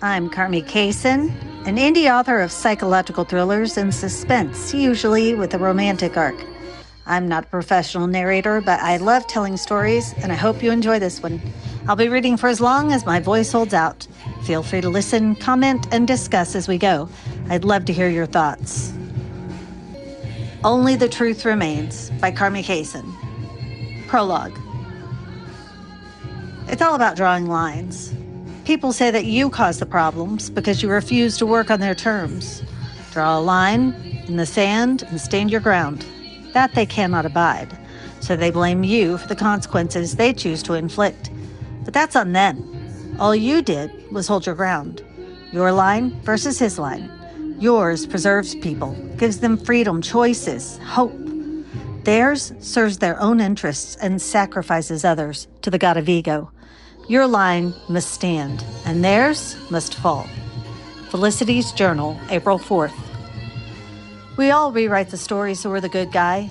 I'm Carmi Kaysen, an indie author of psychological thrillers and suspense, usually with a romantic arc. I'm not a professional narrator, but I love telling stories, and I hope you enjoy this one. I'll be reading for as long as my voice holds out. Feel free to listen, comment, and discuss as we go. I'd love to hear your thoughts. Only the Truth Remains by Carmi Kaysen. Prologue. It's all about drawing lines. People say that you cause the problems because you refuse to work on their terms. Draw a line in the sand and stand your ground. That they cannot abide. So they blame you for the consequences they choose to inflict. But that's on them. All you did was hold your ground. Your line versus his line. Yours preserves people, gives them freedom, choices, hope. Theirs serves their own interests and sacrifices others to the god of ego. Your line must stand, and theirs must fall. Felicity's Journal, April 4th. We all rewrite the story so we're the good guy,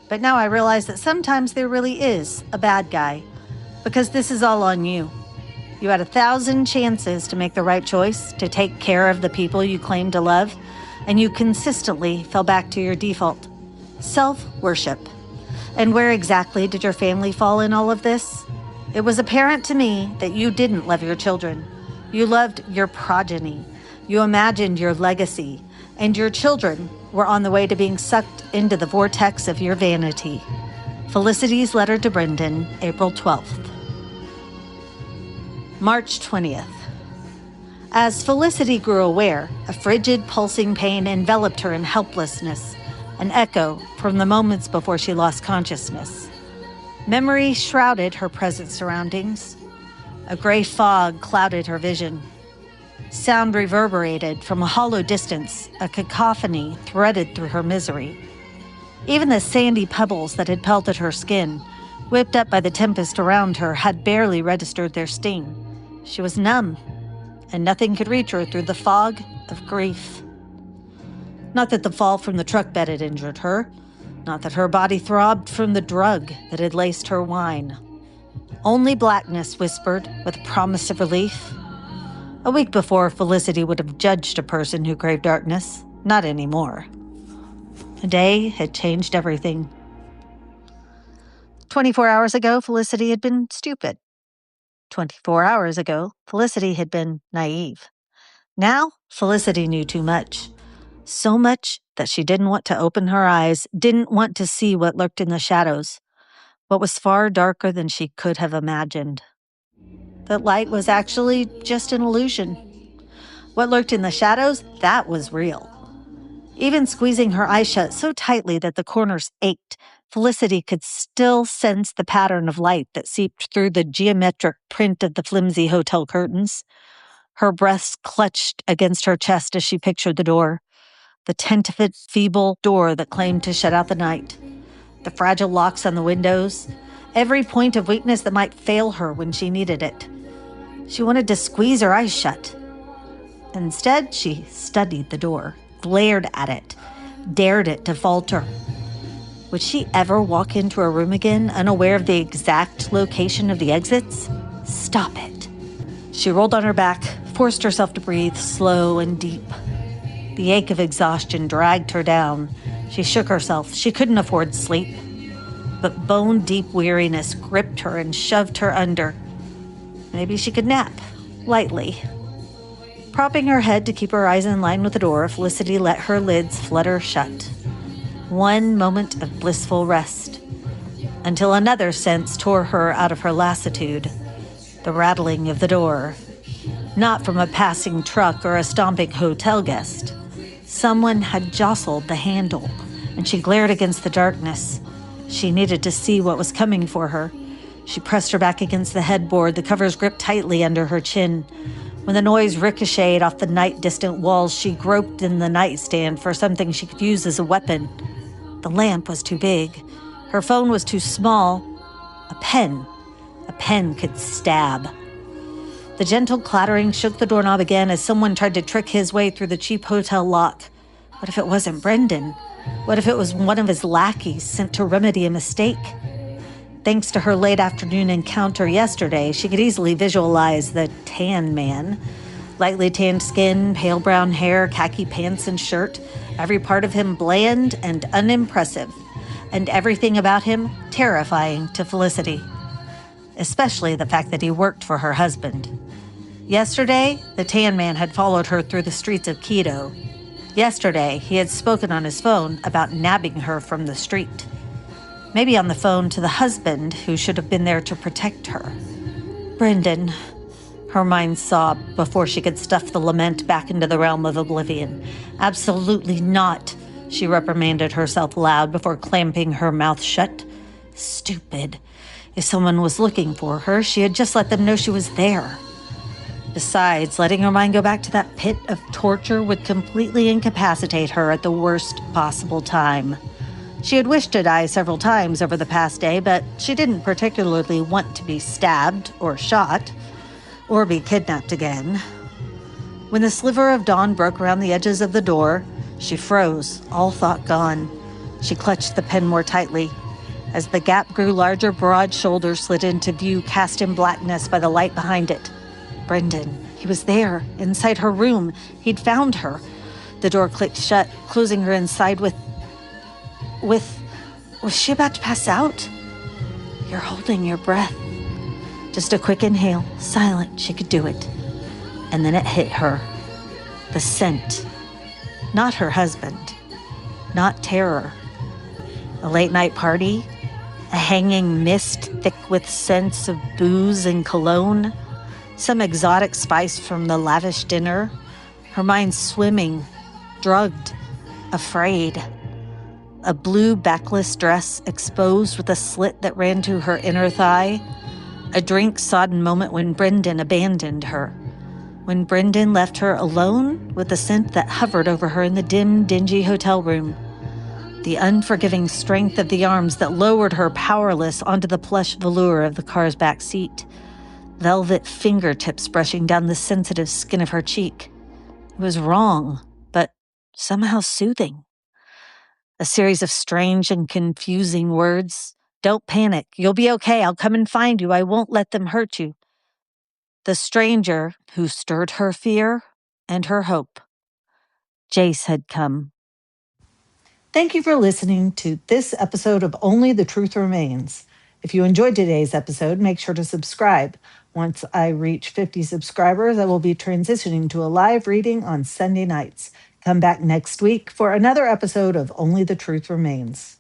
but now I realize that sometimes there really is a bad guy, because this is all on you. You had 1,000 chances to make the right choice, to take care of the people you claim to love, and you consistently fell back to your default. Self-worship. And where exactly did your family fall in all of this? It was apparent to me that you didn't love your children. You loved your progeny. You imagined your legacy, and your children were on the way to being sucked into the vortex of your vanity. Felicity's letter to Brendan, April 12th. March 20th. As Felicity grew aware, a frigid, pulsing pain enveloped her in helplessness, an echo from the moments before she lost consciousness. Memory shrouded her present surroundings. A gray fog clouded her vision. Sound reverberated from a hollow distance, a cacophony threaded through her misery. Even the sandy pebbles that had pelted her skin, whipped up by the tempest around her, had barely registered their sting. She was numb, and nothing could reach her through the fog of grief. Not that the fall from the truck bed had injured her, not that her body throbbed from the drug that had laced her wine. Only blackness whispered with a promise of relief. A week before, Felicity would have judged a person who craved darkness. Not anymore. A day had changed everything. 24 hours ago, Felicity had been stupid. 24 hours ago, Felicity had been naive. Now, Felicity knew too much. So much that she didn't want to open her eyes, didn't want to see what lurked in the shadows, what was far darker than she could have imagined. That light was actually just an illusion. What lurked in the shadows, that was real. Even squeezing her eyes shut so tightly that the corners ached, Felicity could still sense the pattern of light that seeped through the geometric print of the flimsy hotel curtains. Her breasts clutched against her chest as she pictured the door. The tentative, feeble door that claimed to shut out the night. The fragile locks on the windows. Every point of weakness that might fail her when she needed it. She wanted to squeeze her eyes shut. Instead, she studied the door, glared at it, dared it to falter. Would she ever walk into a room again, unaware of the exact location of the exits? Stop it. She rolled on her back, forced herself to breathe slow and deep. The ache of exhaustion dragged her down. She shook herself. She couldn't afford sleep. But bone-deep weariness gripped her and shoved her under. Maybe she could nap, lightly. Propping her head to keep her eyes in line with the door, Felicity let her lids flutter shut. One moment of blissful rest, until another sense tore her out of her lassitude. The rattling of the door. Not from a passing truck or a stomping hotel guest. Someone had jostled the handle, and she glared against the darkness. She needed to see what was coming for her. She pressed her back against the headboard, the covers gripped tightly under her chin. When the noise ricocheted off the night-distant walls, she groped in the nightstand for something she could use as a weapon. The lamp was too big. Her phone was too small. A pen. A pen could stab. The gentle clattering shook the doorknob again as someone tried to trick his way through the cheap hotel lock. What if it wasn't Brendan? What if it was one of his lackeys sent to remedy a mistake? Thanks to her late afternoon encounter yesterday, she could easily visualize the tan man, Lightly tanned skin, pale brown hair, khaki pants and shirt, every part of him bland and unimpressive, and everything about him terrifying to Felicity. Especially the fact that he worked for her husband. Yesterday, the tan man had followed her through the streets of Quito. Yesterday, he had spoken on his phone about nabbing her from the street. Maybe on the phone to the husband who should have been there to protect her. Brendan, her mind sobbed before she could stuff the lament back into the realm of oblivion. Absolutely not, she reprimanded herself loud before clamping her mouth shut. Stupid. If someone was looking for her, she had just let them know she was there. Besides, letting her mind go back to that pit of torture would completely incapacitate her at the worst possible time. She had wished to die several times over the past day, but she didn't particularly want to be stabbed or shot, or be kidnapped again. When the sliver of dawn broke around the edges of the door, she froze, all thought gone. She clutched the pen more tightly. As the gap grew larger, broad shoulders slid into view, cast in blackness by the light behind it. Brendan, he was there, inside her room. He'd found her. The door clicked shut, closing her inside with... Was she about to pass out? You're holding your breath. Just a quick inhale, silent, she could do it. And then it hit her. The scent. Not her husband. Not terror. A late-night party? A hanging mist thick with scents of booze and cologne? Some exotic spice from the lavish dinner? Her mind swimming, drugged, afraid. A blue backless dress exposed with a slit that ran to her inner thigh. A drink-sodden moment when Brendan abandoned her. When Brendan left her alone with the scent that hovered over her in the dim, dingy hotel room. The unforgiving strength of the arms that lowered her powerless onto the plush velour of the car's back seat. Velvet fingertips brushing down the sensitive skin of her cheek. It was wrong, but somehow soothing. A series of strange and confusing words. Don't panic. You'll be okay. I'll come and find you. I won't let them hurt you. The stranger who stirred her fear and her hope. Jace had come. Thank you for listening to this episode of Only the Truth Remains. If you enjoyed today's episode, make sure to subscribe. Once I reach 50 subscribers, I will be transitioning to a live reading on Sunday nights. Come back next week for another episode of Only the Truth Remains.